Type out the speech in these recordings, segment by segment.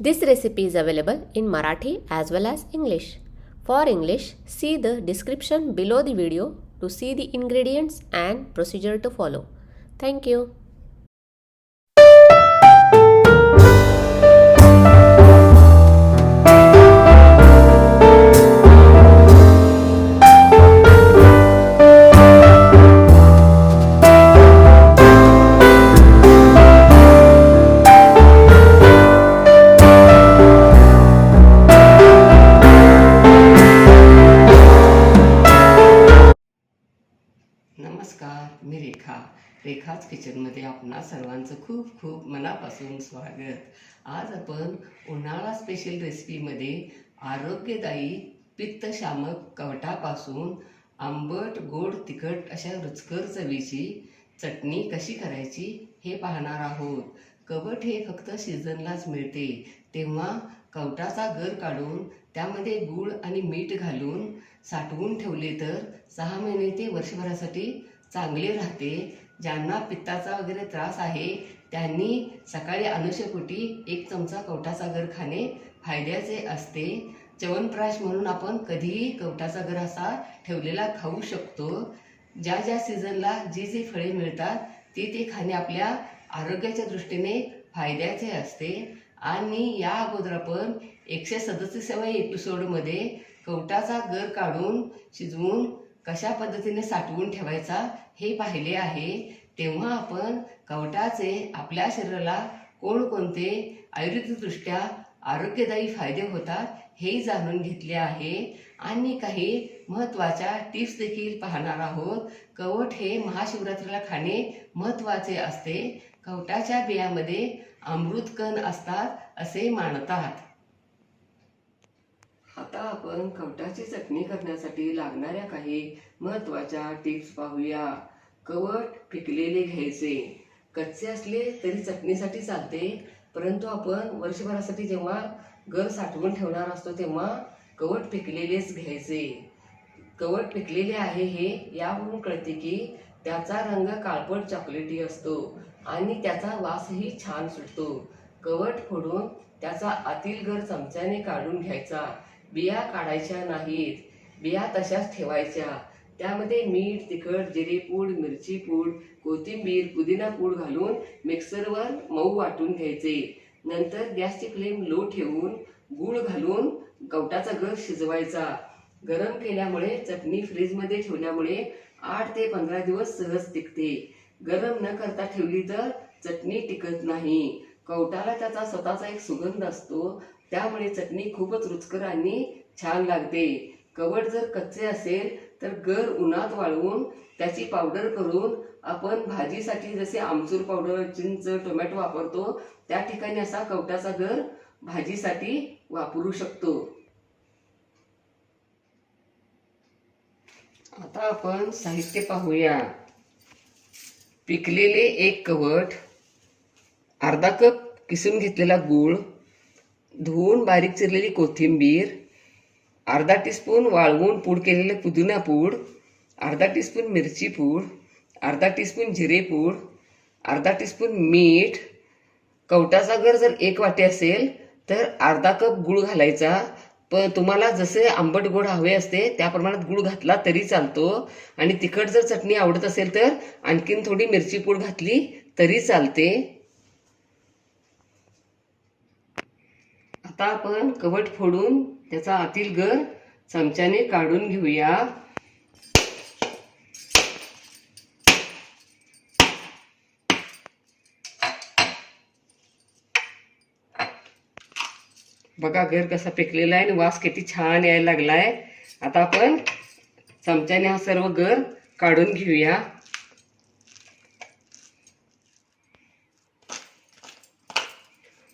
This recipe is available in Marathi as well as English. For English, see the description below the video to see the ingredients and procedure to follow. Thank you. नमस्कार, मी रेखाच किचनमध्ये आपणा सर्वांचं खूप खूप मनापासून स्वागत. आज आपण उन्हाळा स्पेशल रेसिपीमध्ये आरोग्यदायी पित्तशामक कवटापासून आंबट गोड तिखट अशा रुचकर चवीची चटणी कशी करायची हे पाहणार आहोत. कवट हे फक्त सीझनलाच मिळते, तेव्हा कवटाचा गर काढून त्यामध्ये गूळ आणि मीठ घालून साठवून ठेवले तर 6 महिने ते वर्षभरासाठी चांगले राहते. ज्यांना पित्ताचा वगैरे त्रास आहे त्यांनी सकाळी अनुषपोटी 1 चमचा कवटाचा गर खाणे फायद्याचे असते. च्यवनप्राश म्हणून आपण कधीही कवटाचा गर असा ठेवलेला खाऊ शकतो. ज्या ज्या सीझनला जी फळे मिळतात ते खाणे आपल्या आरोग्याच्या दृष्टीने फायद्याचे असते. आणि या अगोदर आपण 137व्या एपिसोडमध्ये कवटाचा गर काढून शिजवून कशा पद्धतीने साठवून ठेवायचा हे पाहिले आहे. तेव्हा आपण कवटाचे आपल्या शरीराला कोणकोणते आयुर्वेदिकदृष्ट्या आरोग्यदायी फायदे होतात हे जाणून घेतले आहे आणि काही महत्त्वाच्या टिप्स देखील पाहणार आहोत. कवट हे महाशिवरात्रीला खाणे महत्त्वाचे असते. कवटाच्या बियामध्ये अमृतकण असतात असे मानतात. आता आपण कवटाची चटणी करण्यासाठी लागणाऱ्या काही महत्त्वाच्या टिप्स पाहूया. कवट पिकलेले घ्यायचे. कच्चे असले तरी चटणीसाठी चालते, परंतु आपण वर्षभरासाठी जेव्हा गर साठवून ठेवणार असतो तेव्हा कवट पिकलेलेच घ्यायचे. कवट पिकलेले आहे हे यावरून कळते की त्याचा रंग काळपट चॉकलेटी असतो आणि त्याचा वासही छान सुटतो. कवट फोडून त्याचा आतील गर चमच्याने काढून घ्यायचा. बिया काढायच्या नाहीत, बिया तशाच ठेवायच्या. त्यामध्ये मीठ, तिखट, जिरेपूड, मिरची पूड, कोथिंबीर, पुदिना पूड घालून मिक्सरवर मऊ वाटून घ्यायचे. नंतर गॅसची फ्लेम लो ठेवून गूळ घालून कवटाचा गर शिजवायचा. गरम केल्यामुळे चटणी फ्रीजमध्ये ठेवल्यामुळे 8 ते 15 दिवस सहज टिकते. गरम न करता ठेवली तर चटणी टिकत नाही. कवटाला त्याचा स्वतःचा एक सुगंध असतो, त्यामुळे चटणी खूपच रुचकर आणि छान लागते. कवट जर कच्चे असेल तर गर उन्हात वाळवून त्याची पावडर करून आपण भाजीसाठी जसे आमचूर पावडर, चिंच, टोमॅटो वापरतो त्या ठिकाणी असा कवटाचा गर भाजीसाठी वापरू शकतो. आता आपण साहित्य पाहूया. पिकलेले 1 कवट, अर्धा कप किसून घेतलेला गूळ, धुवून बारीक चिरलेली कोथिंबीर, अर्धा टीस्पून वाळवून पूड केलेले पुदिना पूड, अर्धा टीस्पून मिरची पूड, अर्धा टीस्पून जिरे पूड, अर्धा टीस्पून मीठ. कवटाचा गर जर 1 वाटी असेल तर अर्धा कप गूळ घालायचा. पण तुम्हाला जसे आंबट गोड हवे असते त्या प्रमाणात गूळ घातला तरी चालतो. आणि तिखट जर चटणी आवडत असेल तर आणखीन थोडी मिरची पूड घातली तरी चालते. आता आपण कवट फोडून त्याचा आतील गर चमच्याने काढून घेऊया. बघा गर कसा पिकलेला आहे आणि वास किती छान यायला लागलाय. आता आपण चमच्याने हा सर्व गर काढून घेऊया.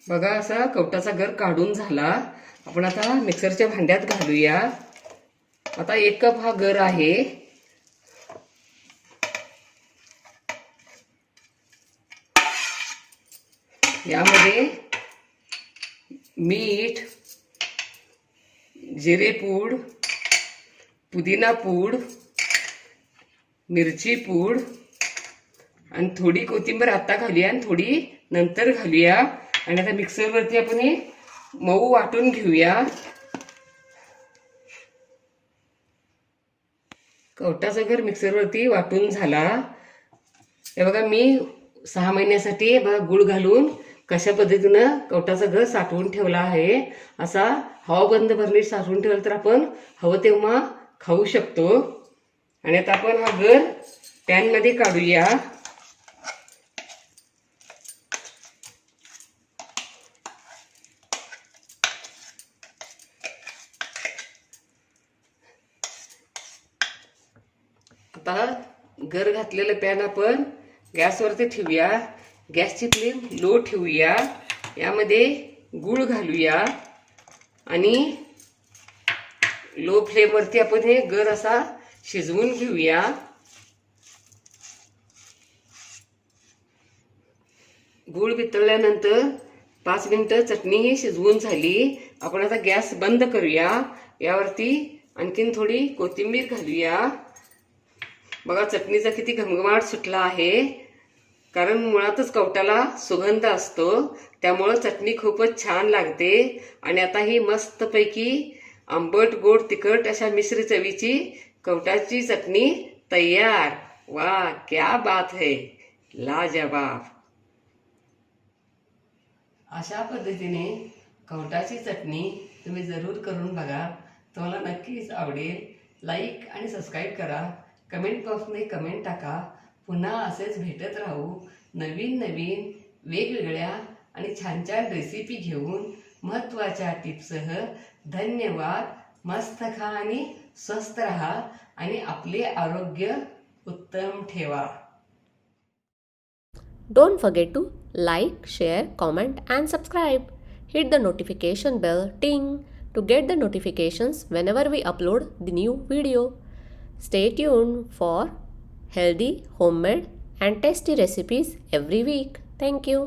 बघा असा कवटाचा गर काढून झाला. आपण आता मिक्सरच्या भांड्यात घालूया. आता 1 कप हा गर आहे. यामध्ये मीठ, जिरेपूड, पुदिना पूड, मिरची पूड आणि थोडी कोथिंबीर आता घालूया आणि थोडी नंतर घालूया. आणि आता मिक्सरवरती आपण हे मऊ वाटून घेऊया. कवटाचा गर मिक्सरवरती वाटून झाला. हे बघा मी 6 महिन्यासाठी बघा गुळ घालून कशा पद्धतीनं कवटाचा गर साठवून ठेवला आहे. असा हवा बंद भरणीत साठवून ठेवला तर आपण हवं तेव्हा खाऊ शकतो. आणि आता आपण हा गर पॅनमध्ये काढूया. आता गर घातलेलं पॅन आपण गॅसवरती ठेवूया. गॅसची फ्लेम लो ठेवूया. यामध्ये गूळ घालूया आणि लो फ्लेमवरती आपण हे गर असा शिजवून घेऊया. गूळ वितळल्यानंतर 5 मिनिटं चटणी ही शिजवून झाली. आपण आता गॅस बंद करूया. यावरती आणखीन थोडी कोथिंबीर घालूया. बघा चटणीचा किती घमघमाट सुटला आहे. कारण मुळातच कवटाला सुगंध असतो, त्यामुळं चटणी खूपच छान लागते. आणि आता ही मस्तपैकी आंबट गोड तिखट अशा मिश्र चवीची कवटाची चटणी तयार. वाह क्या बात है, लाजवाब. अशा पद्धतीने कवटाची चटणी तुम्ही जरूर करून बघा. तुम्हाला नक्कीच आवडेल. लाईक आणि सबस्क्राईब करा. कमेंट बॉक्समध्ये कमेंट टाका. पुन्हा असेच भेटत राहू नवीन नवीन वेगवेगळ्या आणि छान छान रेसिपी घेऊन महत्त्वाच्या टिप्ससह. धन्यवाद. मस्त खा आणि स्वस्थ राहा आणि आपले आरोग्य उत्तम ठेवा. Don't forget to like, share, comment and subscribe. Hit the notification bell ting to get the notifications whenever we upload the new video. Stay tuned for healthy, homemade and tasty recipes every week. Thank you.